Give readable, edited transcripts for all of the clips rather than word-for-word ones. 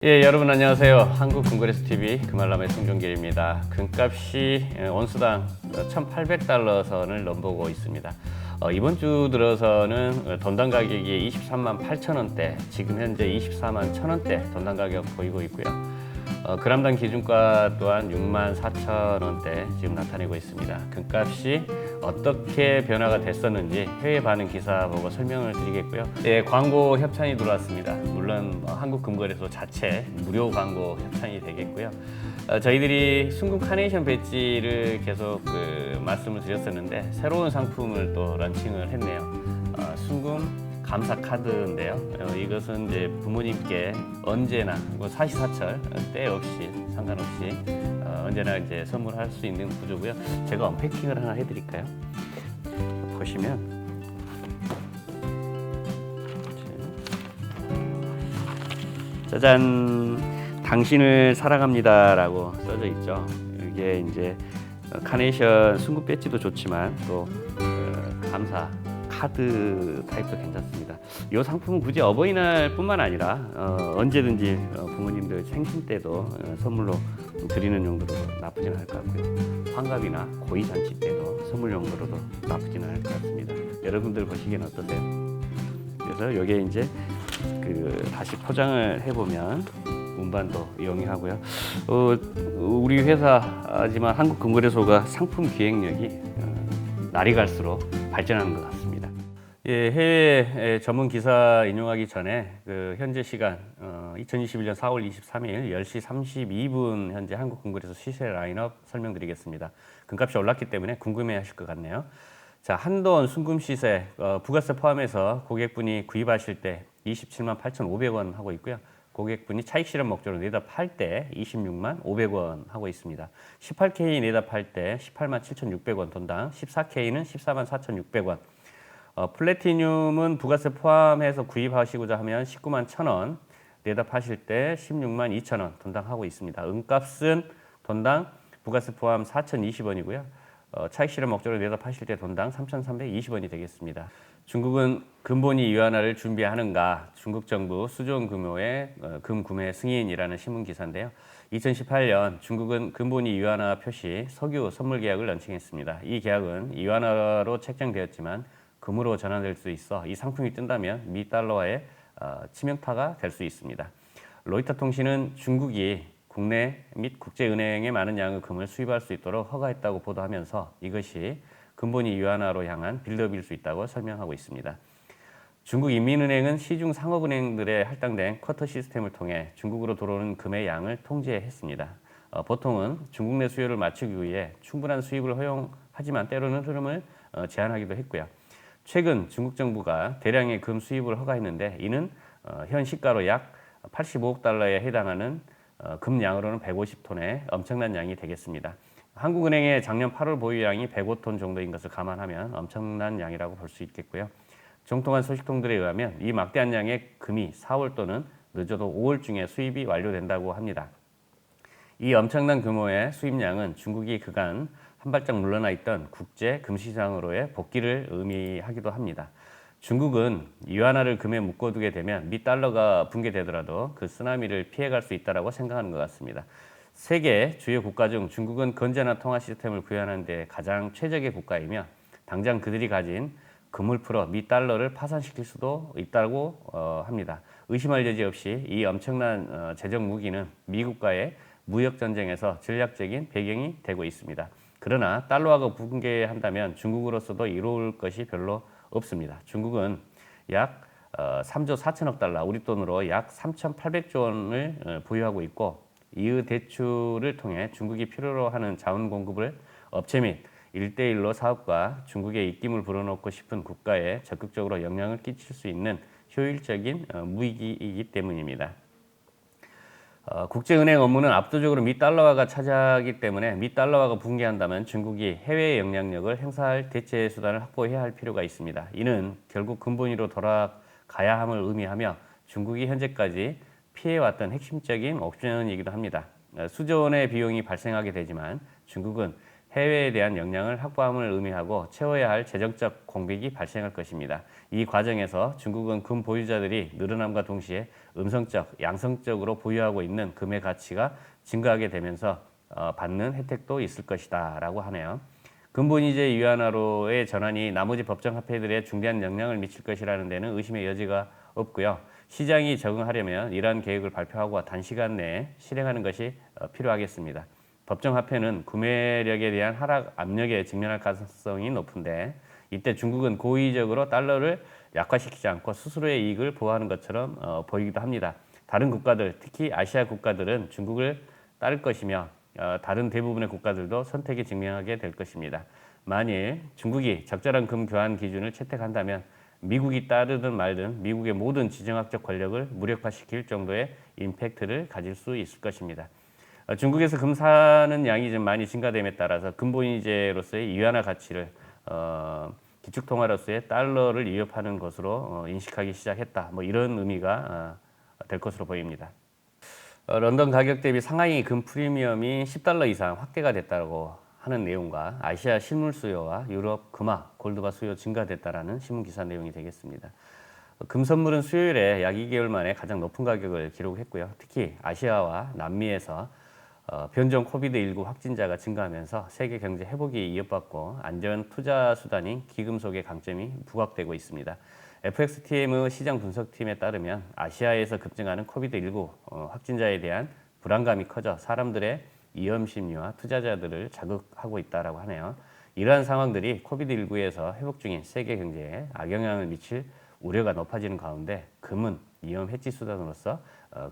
예, 여러분 안녕하세요. 한국금거래소TV 금알람의 송종길입니다. 금값이 온수당 1,800달러 선을 넘보고 있습니다. 이번 주 들어서는 돈당 가격이 23만 8천 원대, 지금 현재 24만 1천 원대 돈당 가격 보이고 있고요. 그람당 기준가 또한 6만 4천 원대 지금 나타내고 있습니다. 금값이 어떻게 변화가 됐었는지 해외 반응 기사 보고 설명을 드리겠고요. 예, 광고 협찬이 들어왔습니다. 물론 한국금거래소 자체 무료 광고 협찬이 되겠고요. 저희들이 순금 카네이션 배지를 계속 말씀을 드렸었는데 새로운 상품을 또 런칭을 했네요. 순금 감사 카드인데요. 이것은 이제 부모님께 언제나 사시사철 때 없이 상관없이 언제나 이제 선물할 수 있는 구조고요. 제가 언패킹을 하나 해드릴까요? 보시면 짜잔, 당신을 사랑합니다라고 써져 있죠. 이게 이제 카네이션 순금 배지도 좋지만 또 감사 카드 타입도 괜찮습니다. 이 상품은 굳이 어버이날뿐만 아니라 언제든지 부모님들 생신 때도 선물로 드리는 용도로 나쁘진 않을 것 같고요. 환갑이나 고이잔치 때도 선물 용도로도 나쁘진 않을 것 같습니다. 여러분들 보시기엔 어떠세요? 그래서 여기에 이제 다시 포장을 해보면 운반도 용이하고요. 우리 회사지만 한국금거래소가 상품 기획력이 날이 갈수록 발전하는 것 같습니다. 예, 해외 전문 기사 인용하기 전에 현재 시간 2021년 4월 23일 10시 32분 현재 한국금거래소 시세 라인업 설명드리겠습니다. 금값이 올랐기 때문에 궁금해하실 것 같네요. 자, 한돈 순금 시세 부가세 포함해서 고객분이 구입하실 때 27만 8,500원 하고 있고요. 고객분이 차익 실현 목적으로 내다 팔 때 26만 500원 하고 있습니다. 18K 내다 팔 때 18만 7,600원 돈당, 14K는 14만 4,600원. 플래티늄은 부가세 포함해서 구입하시고자 하면 19만 1,000원, 내다 파실 때 16만 2,000원 돈당 하고 있습니다. 은값은 돈당 부가세 포함 4,020원이고요. 차익 실현 목적으로 내다 파실 때 돈당 3,320원이 되겠습니다. 중국은 금본위 위안화를 준비하는가? 중국 정부 수조원 규모의 금 구매 승인이라는 신문 기사인데요. 2018년 중국은 금본위 위안화 표시 석유 선물 계약을 런칭했습니다. 이 계약은 위안화로 책정되었지만 금으로 전환될 수 있어 이 상품이 뜬다면 미 달러화의 치명타가 될 수 있습니다. 로이터 통신은 중국이 국내 및 국제은행에 많은 양의 금을 수입할 수 있도록 허가했다고 보도하면서 이것이 금본위 위안화로 향한 빌드업일 수 있다고 설명하고 있습니다. 중국 인민은행은 시중 상업은행들에 할당된 쿼터 시스템을 통해 중국으로 들어오는 금의 양을 통제했습니다. 보통은 중국 내 수요를 맞추기 위해 충분한 수입을 허용하지만 때로는 흐름을 제한하기도 했고요. 최근 중국 정부가 대량의 금 수입을 허가했는데 이는 현 시가로 약 85억 달러에 해당하는 금 양으로는 150톤의 엄청난 양이 되겠습니다. 한국은행의 작년 8월 보유량이 105톤 정도인 것을 감안하면 엄청난 양이라고 볼 수 있겠고요. 정통한 소식통들에 의하면 이 막대한 양의 금이 4월 또는 늦어도 5월 중에 수입이 완료된다고 합니다. 이 엄청난 규모의 수입량은 중국이 그간 한 발짝 물러나 있던 국제 금시장으로의 복귀를 의미하기도 합니다. 중국은 위안화를 금에 묶어두게 되면 미 달러가 붕괴되더라도 그 쓰나미를 피해갈 수 있다고 생각하는 것 같습니다. 세계 주요 국가 중 중국은 건전한 통화 시스템을 구현하는 데 가장 최적의 국가이며 당장 그들이 가진 금을 풀어 미 달러를 파산시킬 수도 있다고 합니다. 의심할 여지 없이 이 엄청난 재정 무기는 미국과의 무역 전쟁에서 전략적인 배경이 되고 있습니다. 그러나 달러화가 붕괴한다면 중국으로서도 이로울 것이 별로 없습니다. 중국은 약 3조 4천억 달러, 우리 돈으로 약 3,800조 원을 보유하고 있고 이의 대출을 통해 중국이 필요로 하는 자원 공급을 업체 및 1대1로 사업과 중국의 입김을 불어넣고 싶은 국가에 적극적으로 영향을 끼칠 수 있는 효율적인 무기이기 때문입니다. 국제은행 업무는 압도적으로 미 달러화가 차지하기 때문에 미 달러화가 붕괴한다면 중국이 해외 영향력을 행사할 대체 수단을 확보해야 할 필요가 있습니다. 이는 결국 근본위로 돌아가야 함을 의미하며 중국이 현재까지 피해왔던 핵심적인 옵션이기도 합니다. 수조 원의 비용이 발생하게 되지만 중국은 해외에 대한 역량을 확보함을 의미하고 채워야 할 재정적 공백이 발생할 것입니다. 이 과정에서 중국은 금 보유자들이 늘어남과 동시에 음성적, 양성적으로 보유하고 있는 금의 가치가 증가하게 되면서 받는 혜택도 있을 것이다 라고 하네요. 근본이제 위안화로의 전환이 나머지 법정 화폐들에 중대한 영향을 미칠 것이라는 데는 의심의 여지가 없고요. 시장이 적응하려면 이러한 계획을 발표하고 단시간 내에 실행하는 것이 필요하겠습니다. 법정 화폐는 구매력에 대한 하락 압력에 직면할 가능성이 높은데 이때 중국은 고의적으로 달러를 약화시키지 않고 스스로의 이익을 보호하는 것처럼 보이기도 합니다. 다른 국가들, 특히 아시아 국가들은 중국을 따를 것이며 다른 대부분의 국가들도 선택에 직면하게 될 것입니다. 만일 중국이 적절한 금 교환 기준을 채택한다면 미국이 따르든 말든 미국의 모든 지정학적 권력을 무력화시킬 정도의 임팩트를 가질 수 있을 것입니다. 중국에서 금 사는 양이 좀 많이 증가됨에 따라서 근본이제로서의 위안화 가치를 기축통화로서의 달러를 위협하는 것으로 인식하기 시작했다. 뭐 이런 의미가 될 것으로 보입니다. 런던 가격 대비 상하이 금 프리미엄이 10달러 이상 확대가 됐다고 하는 내용과 아시아 실물 수요와 유럽 금화, 골드바 수요 증가됐다라는 신문 기사 내용이 되겠습니다. 금 선물은 수요일에 약 2개월 만에 가장 높은 가격을 기록했고요. 특히 아시아와 남미에서 변종 코비드19 확진자가 증가하면서 세계 경제 회복이 이어받고 안전 투자 수단인 기금속의 강점이 부각되고 있습니다. FXTM 시장 분석팀에 따르면 아시아에서 급증하는 코비드19 확진자에 대한 불안감이 커져 사람들의 위험 심리와 투자자들을 자극하고 있다고 하네요. 이러한 상황들이 코비드19에서 회복 중인 세계 경제에 악영향을 미칠 우려가 높아지는 가운데 금은 위험 해지 수단으로서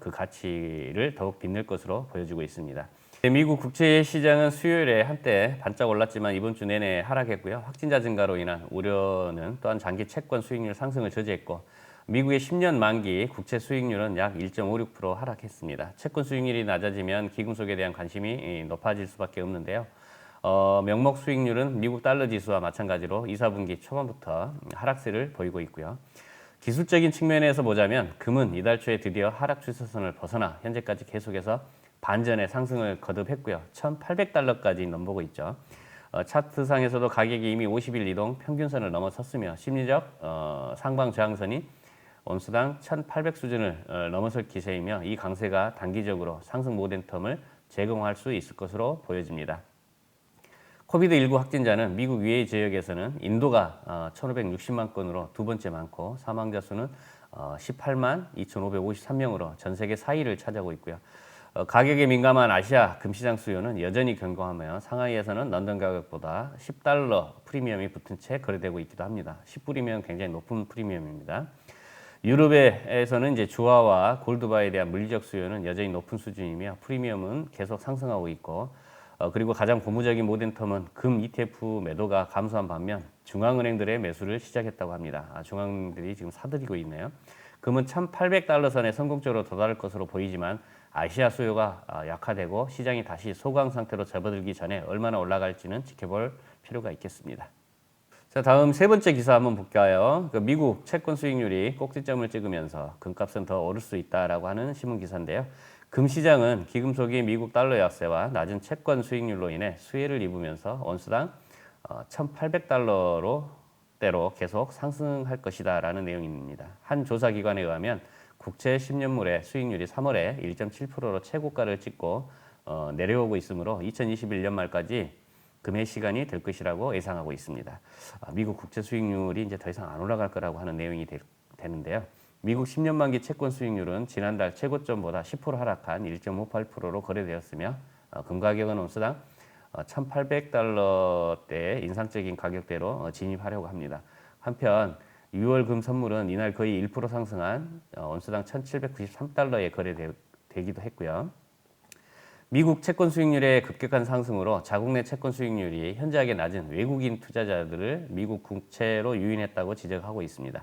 그 가치를 더욱 빛낼 것으로 보여지고 있습니다. 미국 국채 시장은 수요일에 한때 반짝 올랐지만 이번 주 내내 하락했고요. 확진자 증가로 인한 우려는 또한 장기 채권 수익률 상승을 저지했고 미국의 10년 만기 국채 수익률은 약 1.56% 하락했습니다. 채권 수익률이 낮아지면 기금속에 대한 관심이 높아질 수밖에 없는데요. 명목 수익률은 미국 달러 지수와 마찬가지로 2, 4분기 초반부터 하락세를 보이고 있고요. 기술적인 측면에서 보자면 금은 이달 초에 드디어 하락 추세선을 벗어나 현재까지 계속해서 반전의 상승을 거듭했고요. 1,800달러까지 넘보고 있죠. 차트상에서도 가격이 이미 50일 이동 평균선을 넘어섰으며 심리적 상방 저항선이 온수당 1,800 수준을 넘어설 기세이며 이 강세가 단기적으로 상승 모멘텀을 제공할 수 있을 것으로 보여집니다. 코비드19 확진자는 미국 외의 지역에서는 인도가 1,560만 건으로 두 번째 많고 사망자 수는 18만 2,553명으로 전 세계 4위를 차지하고 있고요. 가격에 민감한 아시아 금시장 수요는 여전히 견고하며 상하이에서는 런던 가격보다 10달러 프리미엄이 붙은 채 거래되고 있기도 합니다. 10불이면 굉장히 높은 프리미엄입니다. 유럽에서는 이제 주화와 골드바에 대한 물리적 수요는 여전히 높은 수준이며 프리미엄은 계속 상승하고 있고 그리고 가장 고무적인 모멘텀은 금 ETF 매도가 감소한 반면 중앙은행들의 매수를 시작했다고 합니다. 중앙은행들이 지금 사들이고 있네요. 금은 1,800달러 선에 성공적으로 도달할 것으로 보이지만 아시아 수요가 약화되고 시장이 다시 소강 상태로 접어들기 전에 얼마나 올라갈지는 지켜볼 필요가 있겠습니다. 자, 다음 세 번째 기사 한번 볼까요? 미국 채권 수익률이 꼭지점을 찍으면서 금값은 더 오를 수 있다라고 하는 신문 기사인데요. 금 시장은 기금속이 미국 달러 약세와 낮은 채권 수익률로 인해 수혜를 입으면서 온수당 1,800달러로 대로 계속 상승할 것이다라는 내용입니다. 한 조사 기관에 의하면 국채 10년물의 수익률이 3월에 1.7%로 최고가를 찍고 내려오고 있으므로 2021년 말까지 금의 시간이 될 것이라고 예상하고 있습니다. 미국 국채 수익률이 이제 더 이상 안 올라갈 거라고 하는 내용이 되는데요. 미국 10년 만기 채권 수익률은 지난달 최고점보다 10% 하락한 1.58%로 거래되었으며 금 가격은 온수당 1,800달러대 인상적인 가격대로 진입하려고 합니다. 한편 6월 금 선물은 이날 거의 1% 상승한 온수당 1,793달러에 거래되기도 했고요. 미국 채권 수익률의 급격한 상승으로 자국 내 채권 수익률이 현저하게 낮은 외국인 투자자들을 미국 국채로 유인했다고 지적하고 있습니다.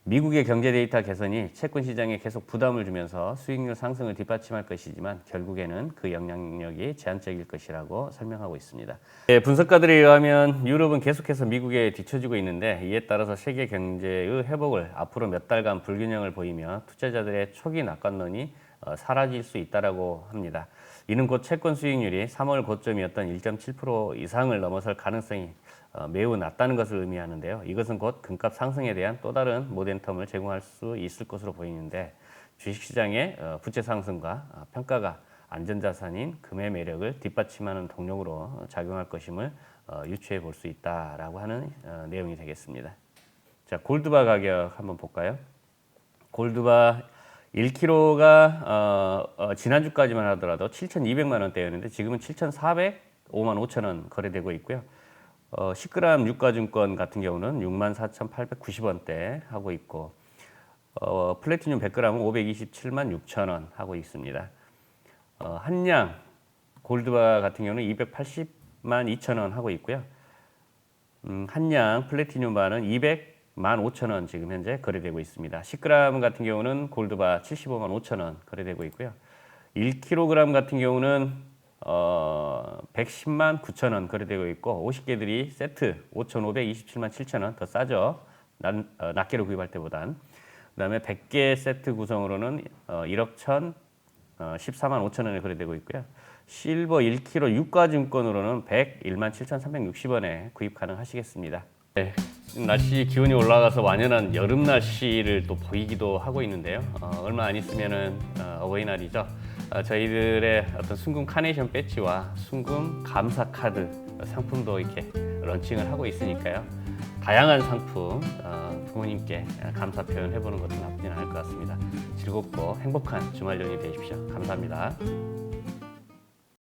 미국의 경제 데이터 개선이 채권 시장에 계속 부담을 주면서 수익률 상승을 뒷받침할 것이지만 결국에는 그 영향력이 제한적일 것이라고 설명하고 있습니다. 분석가들에 의하면 유럽은 계속해서 미국에 뒤처지고 있는데 이에 따라서 세계 경제의 회복을 앞으로 몇 달간 불균형을 보이며 투자자들의 초기 낙관론이 사라질 수 있다고 합니다. 이는 곧 채권 수익률이 3월 고점이었던 1.7% 이상을 넘어설 가능성이 매우 낮다는 것을 의미하는데요. 이것은 곧 금값 상승에 대한 또 다른 모멘텀을 제공할 수 있을 것으로 보이는데 주식시장의 부채 상승과 평가가 안전자산인 금의 매력을 뒷받침하는 동력으로 작용할 것임을 유추해 볼 수 있다라고 하는 내용이 되겠습니다. 자, 골드바 가격 한번 볼까요? 골드바 1kg가 지난주까지만 하더라도 7,200만 원대였는데 지금은 7,405만 5천 원 거래되고 있고요. 10g 유가증권 같은 경우는 64,890원대 하고 있고 플래티늄 100g은 527만 6천 원 하고 있습니다. 한양 골드바 같은 경우는 280만 2천 원 하고 있고요. 한양 플래티늄 바는 200만 5천 원 지금 현재 거래되고 있습니다. 10g 같은 경우는 골드바 75만 5천 원 거래되고 있고요. 1kg 같은 경우는 110만 9천 원 거래되고 있고 50개들이 세트 5,527만 7천 원 더 싸죠. 낱개로 구입할 때보단. 그다음에 100개 세트 구성으로는 1억 14만 5천 원에 거래되고 있고요. 실버 1kg 유가증권으로는 101만 7,360원에 구입 가능하시겠습니다. 네, 날씨 기온이 올라가서 완연한 여름 날씨를 또 보이기도 하고 있는데요. 얼마 안 있으면은 어버이날이죠. 저희들의 어떤 순금 카네이션 배지와 순금 감사 카드 상품도 이렇게 런칭을 하고 있으니까요. 다양한 상품 부모님께 감사 표현 해보는 것도 나쁘진 않을 것 같습니다. 즐겁고 행복한 주말 연휴 되십시오. 감사합니다.